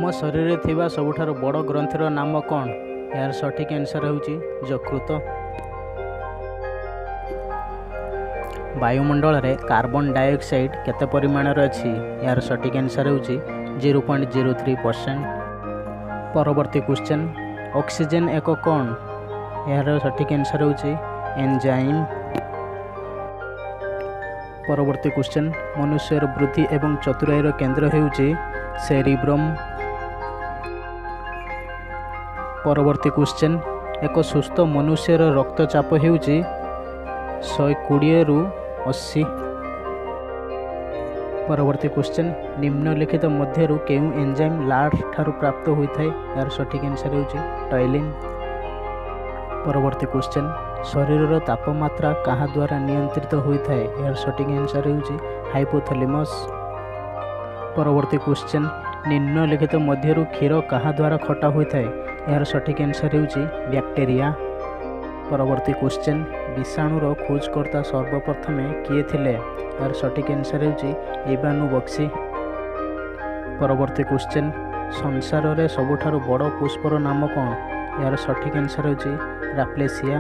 ଆମ ଶରୀରରେ ଥିବା ସବୁଠାରୁ ବଡ଼ ଗ୍ରନ୍ଥିର ନାମ କ'ଣ? ଏହାର ସଠିକ୍ ଆନ୍ସର୍ ହେଉଛି ଯକୃତ। ବାୟୁମଣ୍ଡଳରେ କାର୍ବନ ଡାଇଅକ୍ସାଇଡ୍ କେତେ ପରିମାଣରେ ଅଛି? ଏହାର ସଠିକ୍ ଆନ୍ସର୍ ହେଉଛି 0.03%। ପରବର୍ତ୍ତୀ କ୍ୱେଶ୍ଚନ୍, ଅକ୍ସିଜେନ୍ ଏକ କ'ଣ? ଏହାର ସଠିକ୍ ଆନ୍ସର୍ ହେଉଛି ଏନ୍ଜାଇମ୍। ପରବର୍ତ୍ତୀ କ୍ୱେଶ୍ଚନ୍, ମନୁଷ୍ୟର ବୃଦ୍ଧି ଏବଂ ଚତୁରାଇର କେନ୍ଦ୍ର ହେଉଛି ସେରିବ୍ରମ୍। ପରବର୍ତ୍ତୀ କ୍ୱେଶ୍ଚନ୍, ଏକ ସୁସ୍ଥ ମନୁଷ୍ୟର ରକ୍ତଚାପ ହେଉଛି 120/80। ପରବର୍ତ୍ତୀ କ୍ୱେଶ୍ଚନ୍, ନିମ୍ନଲିଖିତ ମଧ୍ୟରୁ କେଉଁ ଏନ୍ଜାଇମ୍ ଲାର୍ଭ ଠାରୁ ପ୍ରାପ୍ତ ହୋଇଥାଏ? ଏହାର ସଠିକ୍ ଆନ୍ସର୍ ହେଉଛି ଟଏଲିନ୍। ପରବର୍ତ୍ତୀ କ୍ୱେଶ୍ଚନ୍, ଶରୀରର ତାପମାତ୍ରା କାହା ଦ୍ୱାରା ନିୟନ୍ତ୍ରିତ ହୋଇଥାଏ? ଏହାର ସଠିକ୍ ଆନ୍ସର୍ ହେଉଛି ହାଇପୋଥ୍ୟାଲାମସ୍। ପରବର୍ତ୍ତୀ କ୍ୱେଶ୍ଚନ୍, ନିମ୍ନଲିଖିତ ମଧ୍ୟରୁ କ୍ଷୀର କାହା ଦ୍ୱାରା ଖଟା ହୋଇଥାଏ? ଏହାର ସଠିକ୍ ଆନ୍ସର୍ ହେଉଛି ବ୍ୟାକ୍ଟେରିଆ। ପରବର୍ତ୍ତୀ କ୍ୱେଶ୍ଚନ୍, ବିଷାଣୁର ଖୋଜକର୍ତ୍ତା ସର୍ବପ୍ରଥମେ କିଏ ଥିଲେ? ଏହାର ସଠିକ୍ ଆନ୍ସର୍ ହେଉଛି ଇଭାନୁ ବକ୍ସି। ପରବର୍ତ୍ତୀ କ୍ୱେଶ୍ଚନ୍, ସଂସାରରେ ସବୁଠାରୁ ବଡ଼ ପୁଷ୍ପର ନାମ କ'ଣ? ଏହାର ସଠିକ୍ ଆନ୍ସର୍ ହେଉଛି ରାପ୍ଲେସିଆ।